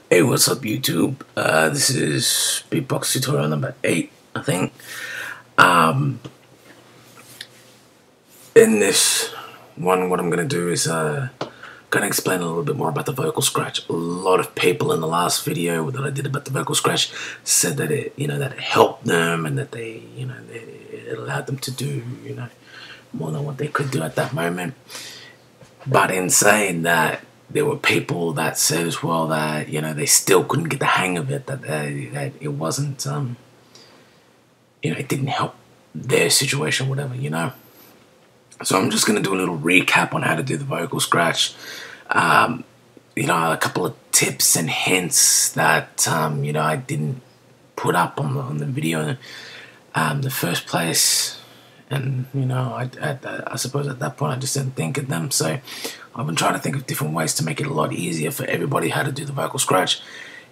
Hey, what's up YouTube? This is Beatbox tutorial number 8, I think. In this one, what I'm going to do is going to explain a little bit more about the vocal scratch. A lot of people in the last video that I did about the vocal scratch said that that it helped them and that it allowed them to do, more than what they could do at that moment. But in saying that, there were people that said as well that they still couldn't get the hang of it, that it wasn't it didn't help their situation, whatever. So I'm just gonna do a little recap on how to do the vocal scratch. A couple of tips and hints that I didn't put up on the video in the first place. And I suppose at that point I just didn't think of them, so I've been trying to think of different ways to make it a lot easier for everybody how to do the vocal scratch.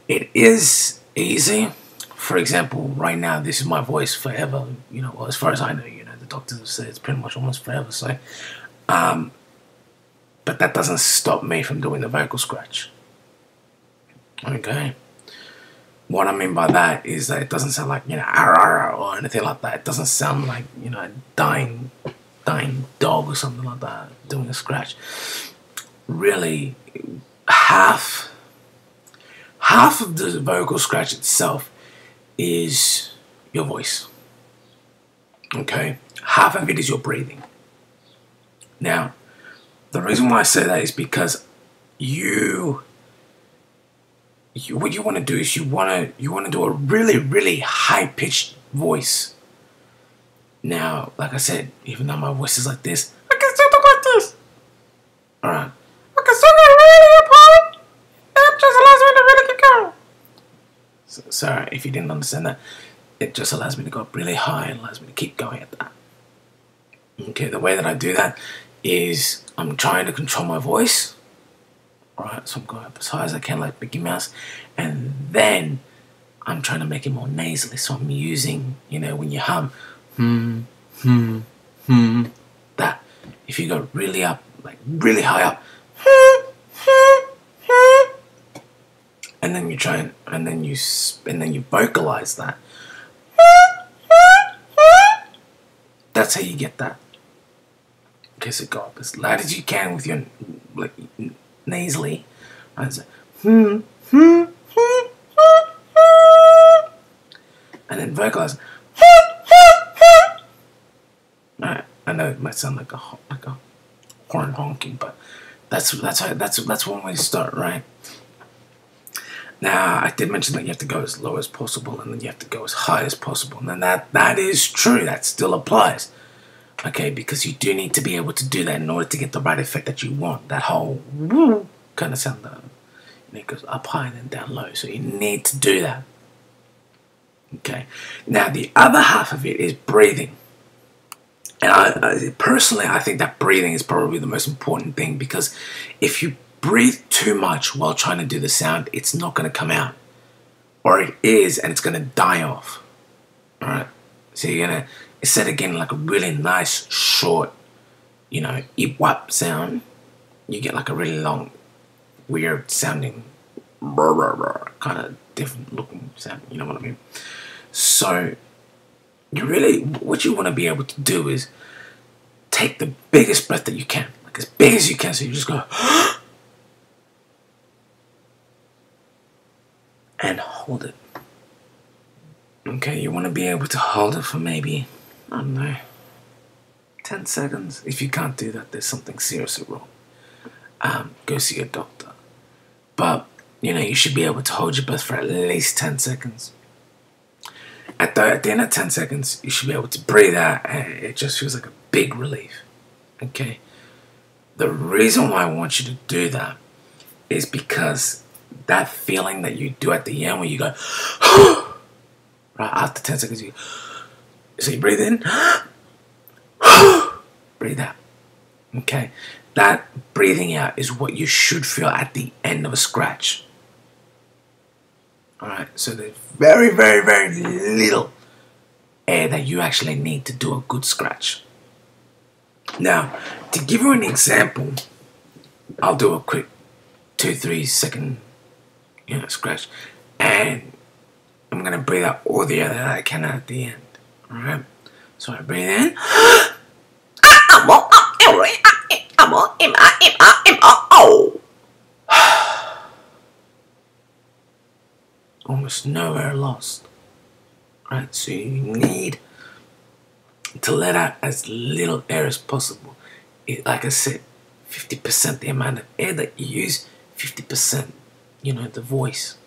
It is easy. For example, right now this is my voice forever, well, as far as I know, the doctors have said it's pretty much almost forever, so but that doesn't stop me from doing the vocal scratch. Okay. What I mean by that is that it doesn't sound like, or anything like that. It doesn't sound like, a dying dog or something like that doing a scratch. Really, half of the vocal scratch itself is your voice. Okay? Half of it is your breathing. Now, the reason why I say that is because what you want to do is you want to do a really, really high-pitched voice. Now, like I said, even though my voice is like this, I can still talk like this. Alright. I can still get really up high. That just allows me to really keep going. So, sorry if you didn't understand that. It just allows me to go up really high and allows me to keep going at that. Okay, the way that I do that is I'm trying to control my voice. Alright, so I'm going up as high as I can like Mickey Mouse, and then I'm trying to make it more nasally, so I'm using, when you hum, that. If you go really up, like really high up, and then you try and then you vocalize that. That's how you get that. Okay, so go up as loud as you can with your nasally, and so, and then vocalize. Alright, I know it might sound like a horn honking, but that's one way to start, right? Now, I did mention that you have to go as low as possible, and then you have to go as high as possible, and then that is true. That still applies. Okay, because you do need to be able to do that in order to get the right effect that you want. That whole woo kind of sound that it goes up high and then down low. So you need to do that. Okay. Now the other half of it is breathing. And I personally think that breathing is probably the most important thing, because if you breathe too much while trying to do the sound, it's not going to come out. Or it is, and it's going to die off. Alright? So you're going to, instead of getting like a really nice, short, ip-wap sound, you get like a really long, weird sounding, kind of different looking sound, you know what I mean? So, what you want to be able to do is take the biggest breath that you can, like as big as you can, so you just go, and hold it. Okay, you want to be able to hold it for maybe, I don't know, 10 seconds. If you can't do that, there's something seriously wrong. Go see a doctor. But, you should be able to hold your breath for at least 10 seconds. At the end of 10 seconds, you should be able to breathe out, and it just feels like a big relief. Okay? The reason why I want you to do that is because that feeling that you do at the end when you go, right after 10 seconds, so you breathe in, breathe out. Okay? That breathing out is what you should feel at the end of a scratch. Alright, so there's very, very, very little air that you actually need to do a good scratch. Now, to give you an example, I'll do a quick 2-3 second scratch. And I'm gonna breathe out all the air that I can at the end. Alright? So I breathe in. Almost no air lost. Right? So you need to let out as little air as possible. Like I said, 50% the amount of air that you use, 50%, the voice.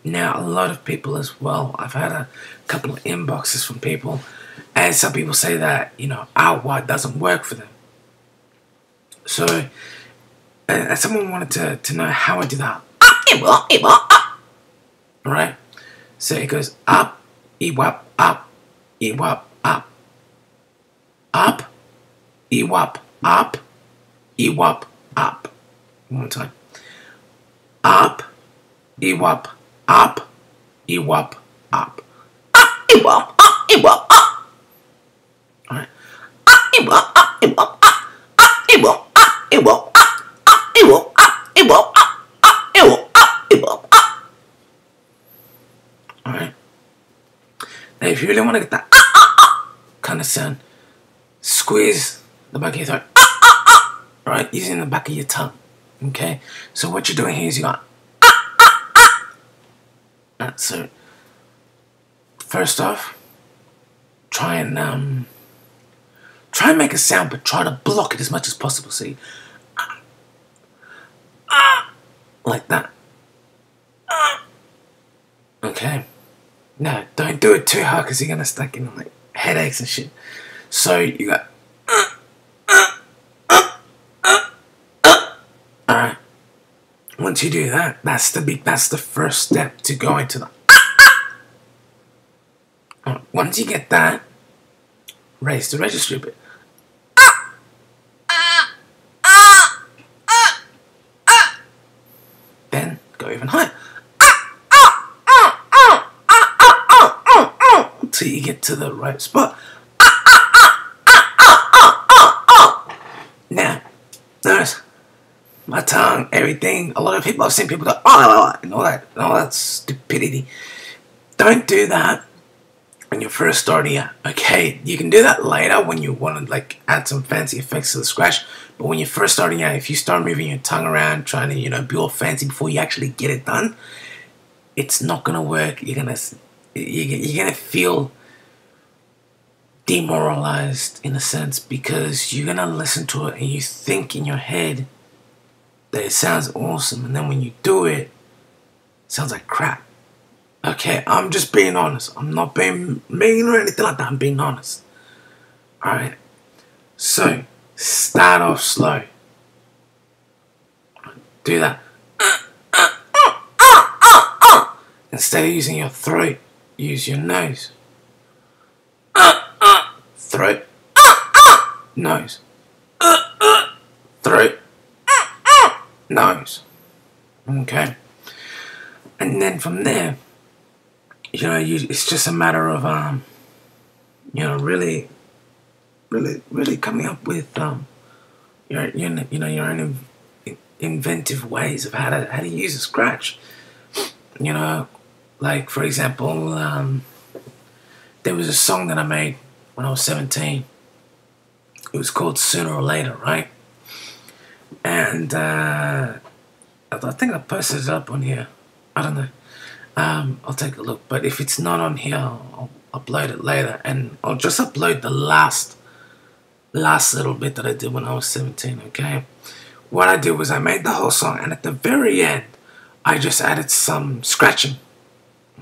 Now, a lot of people as well, I've had a couple of inboxes from people, and some people say that, outward doesn't work for them. So, someone wanted to know how I do that. Right? So it goes up, E-wop, up, E-wop, up. Up, E-wop, up, E-wop, up. One more time. Up, E-wop, up, E-wop, up. Up, E-wop, up, E-wop, up. Alright. Up, E-wop, up, E-wop, up. Up, E-wop, up, E-wop, up. Up, E-wop, up, E-wop, up. Up, E-wop, up, E-wop, up. Alright. Now if you really want to get that kind of sound, squeeze the back of your throat, right, using the back of your tongue. Okay, so what you're doing here is you got so first off, try and make a sound, but try to block it as much as possible. See, like that. Okay, now don't do it too hard because you're gonna start getting like headaches and shit. So you got alright. Once you do that, that's the first step to go into the once you get that, raise the registry a bit. Then go even higher. Until you get to the right spot. Now, notice my tongue, everything. A lot of people, I've seen people go, and all that stupidity. Don't do that when you're first starting out. Okay, you can do that later when you want to like add some fancy effects to the scratch. But when you're first starting out, if you start moving your tongue around, trying to be all fancy before you actually get it done, it's not gonna work. You're gonna feel demoralized in a sense because you're gonna listen to it and you think in your head that it sounds awesome, and then when you do it, it sounds like crap. Okay, I'm just being honest. I'm not being mean or anything like that. I'm being honest. Alright, so start off slow. Do that. Instead of using your throat, use your nose. Throat, nose, throat, nose. Okay, and then from there, it's just a matter of really coming up with your own inventive ways of how to use a scratch. Like for example, there was a song that I made when I was 17. It was called Sooner or Later, right? And I think I posted it up on here. I don't know. I'll take a look. But if it's not on here, I'll upload it later. And I'll just upload the last little bit that I did when I was 17, okay? What I did was I made the whole song, and at the very end, I just added some scratching.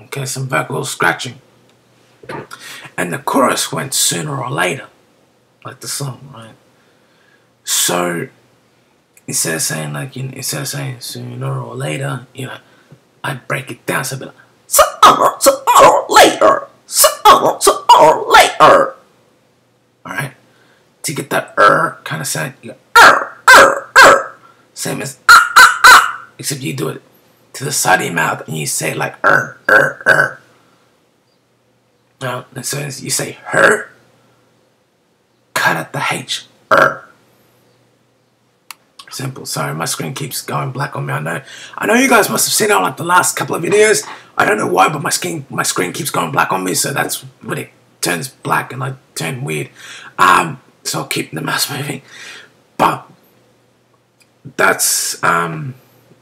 Okay, some vocal scratching. And the chorus went sooner or later, like the song, right? So instead of saying sooner or later, I break it down. So I'd be like sooner or later, sooner or later. All right, to get that kind of sound, you go same as except you do it to the side of your mouth and you say it like Now, so as you say her, cut out the H, So Simple. Sorry, my screen keeps going black on me. I know you guys must have seen it on like the last couple of videos. I don't know why, but my screen keeps going black on me, so that's when it turns black and I turn weird. So I'll keep the mouse moving. But that's yeah,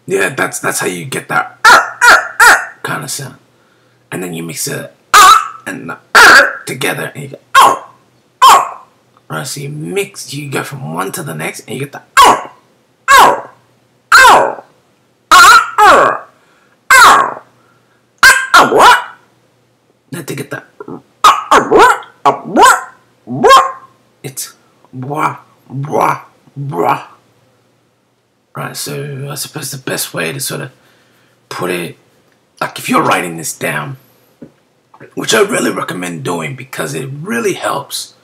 that's how you get that kind of sound. And then you mix it and the together and you go right, so you go from one to the next and you get the what? Then to get the it's brah. Right, so I suppose the best way to sort of put it, like if you're writing this down, which I really recommend doing because it really helps,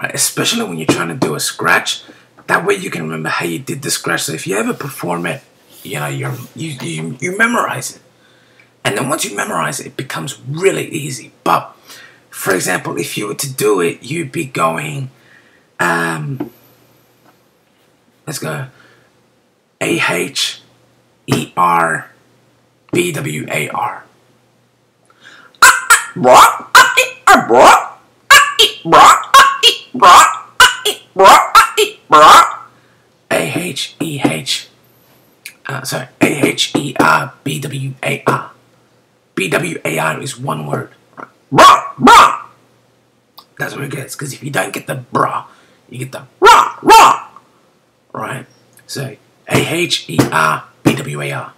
right? Especially when you're trying to do a scratch. That way you can remember how you did the scratch. So if you ever perform it, you know, you memorize it. And then once you memorize it, it becomes really easy. But, for example, if you were to do it, you'd be going, let's go, A-H-E-R B-W-A-R. A-H-E-H, sorry, A-H-E-R B-W-A-R. B-W-A-R is one word. That's what it gets, because if you don't get the bra, you get the rah, right? So, A-H-E-R B-W-A-R.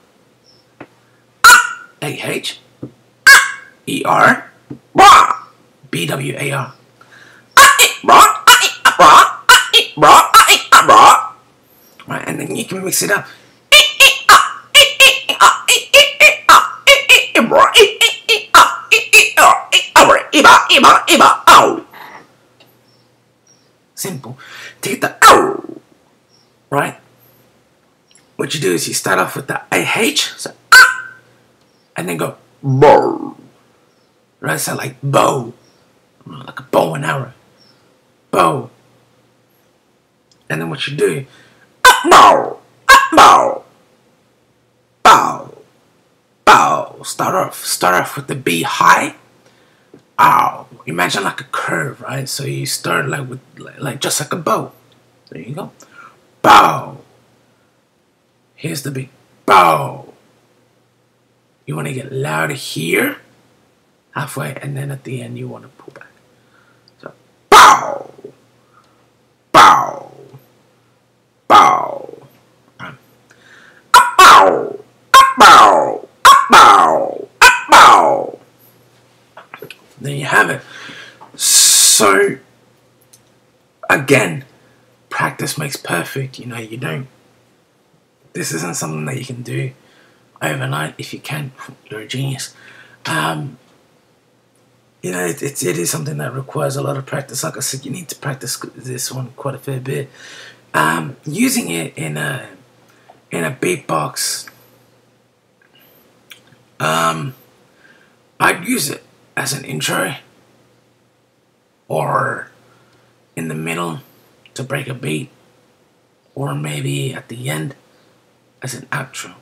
A-H-E-R B-W-A-R. Right, and then you can mix it up. Simple. To get the ow, right? What you do is you start off with the AH, so and then go bow. Right, so like bow, like a bow and arrow, bow. And then what you do, bow, bow, bow, bow. Start off with the B high. Ow. Imagine like a curve, right? So you start like with like just like a bow. There you go. Bow. Here's the B. Bow. You want to get louder here, halfway, and then at the end you want to pull back. So bow, bow, bow, bow, bow, bow, bow. There you have it. So again, practice makes perfect. You know, you don't. This isn't something that you can do overnight. If you can, you're a genius. You know, it is something that requires a lot of practice. Like I said, you need to practice this one quite a fair bit. Using it in a beatbox, I'd use it as an intro or in the middle to break a beat, or maybe at the end as an outro.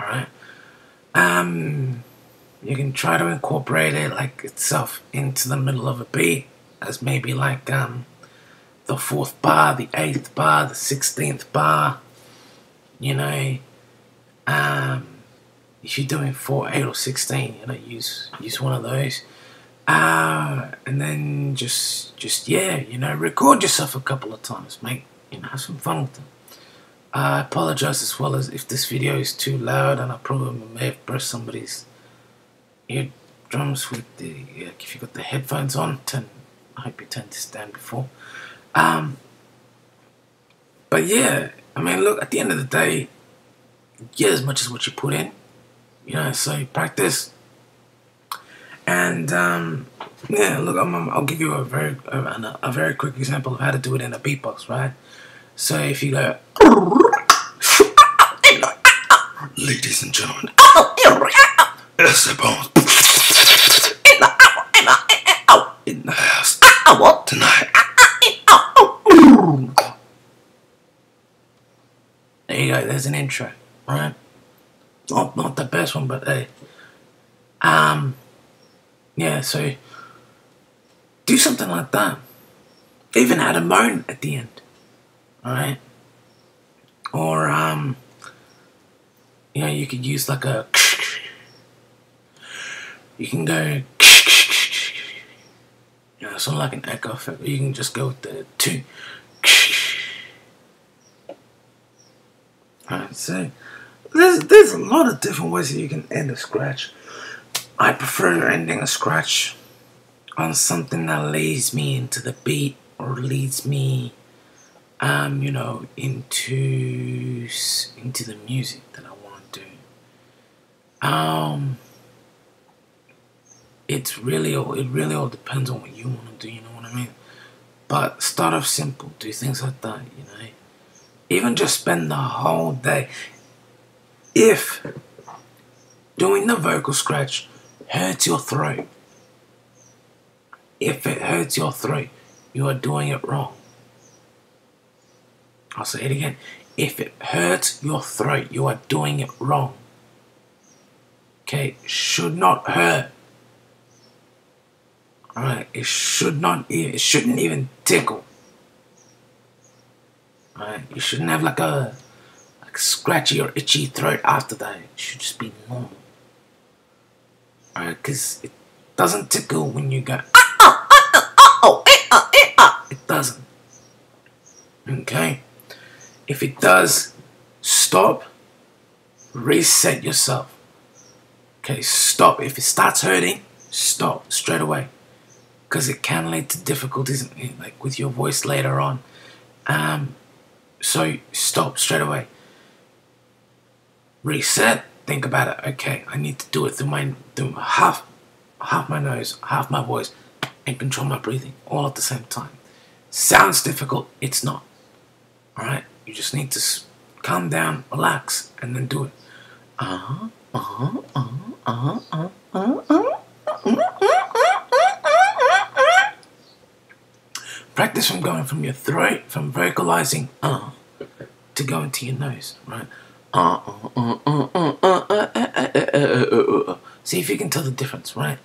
Alright? You can try to incorporate it like itself into the middle of a beat as maybe like the 4th bar, the 8th bar, the 16th bar. You know, if you're doing 4, 8 or 16, you know, use one of those. And then just yeah, you know, record yourself a couple of times, mate. You know, have some fun with them. I apologize as well as if this video is too loud, and I probably may have burst somebody's eardrums with the if you got the headphones on. I hope you turned this down before. But yeah, I mean, look, at the end of the day, get as much as what you put in. You know, so practice. And yeah, look, I'll give you a very quick example of how to do it in a beatbox, right? So if you go, ladies and gentlemen, it's in the house tonight. there's an intro, right? Not the best one, but hey. Yeah, so do something like that. Even add a moan at the end. Alright? Or you know, you could use like a, you can go, you know, sort of like an echo effect, or you can just go with the 2. Alright, so there's a lot of different ways that you can end a scratch. I prefer ending a scratch on something that leads me into the beat, or leads me you know, into the music that I want to do. It really all depends on what you want to do, you know what I mean? But start off simple, do things like that, you know. Even just spend the whole day. If doing the vocal scratch hurts your throat, if it hurts your throat, you are doing it wrong. I'll say it again. If it hurts your throat, you are doing it wrong. Okay, it should not hurt. Alright, it shouldn't even tickle. Alright, you shouldn't have like a scratchy or itchy throat after that. It should just be normal. Alright, because it doesn't tickle when you go it doesn't. Okay? If it does, stop, reset yourself. Okay, stop. If it starts hurting, stop straight away. Because it can lead to difficulties like with your voice later on. So stop straight away. Reset, think about it. Okay, I need to do it through half my nose, half my voice, and control my breathing all at the same time. Sounds difficult, it's not. Alright? You just need to calm down, relax, and then do it. Practice from going from your throat, from vocalizing to going to your nose, right? See if you can tell the difference, right?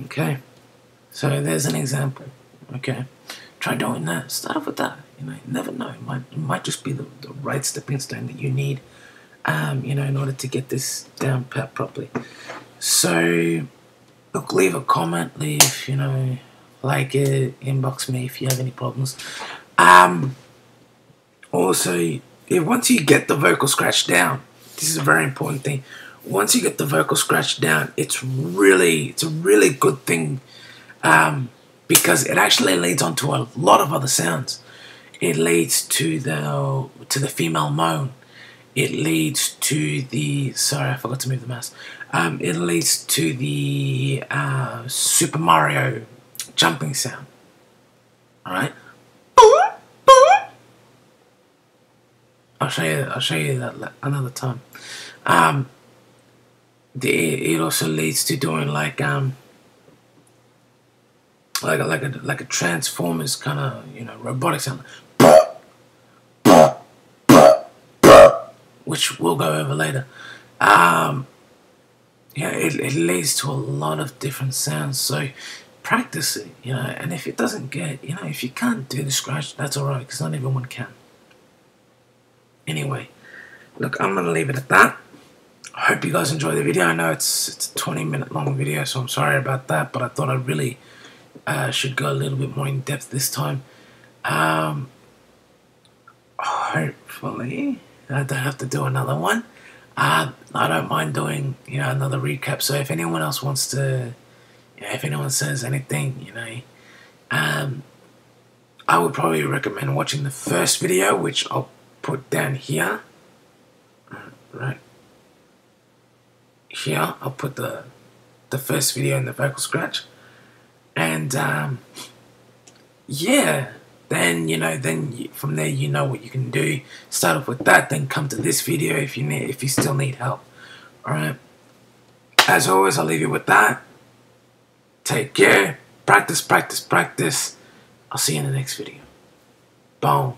Okay, so there's an example. Okay, try doing that. Start off with that. You know, you never know. It might just be the right stepping stone that you need. You know, in order to get this down pat properly. So, look, leave a comment. Leave, you know, like it. Inbox me if you have any problems. Also, once you get the vocal scratch down, this is a very important thing. Once you get the vocal scratch down, it's a really good thing, because it actually leads on to a lot of other sounds. It leads to the female moan. It leads to the, sorry, I forgot to move the mouse. It leads to the Super Mario jumping sound. All right. I'll show you that another time. It also leads to doing like a Transformers kind of, you know, robotic sound, which we'll go over later. Yeah, it leads to a lot of different sounds. So practice it, you know. And if it doesn't get, you know, if you can't do the scratch, that's alright, because not everyone can. Anyway, look, I'm gonna leave it at that. I hope you guys enjoy the video. I know it's a 20-minute long video, so I'm sorry about that, but I thought I really should go a little bit more in depth this time. Hopefully I don't have to do another one. I don't mind doing, you know, another recap. So if anyone else wants to, you know, if anyone says anything, you know, I would probably recommend watching the first video, which I'll put down here. Right here, I'll put the first video in the vocal scratch. And yeah, then from there you know what you can do. Start off with that, then come to this video if you still need help. Alright, as always, I'll leave you with that. Take care. Practice, practice, practice. I'll see you in the next video. Boom.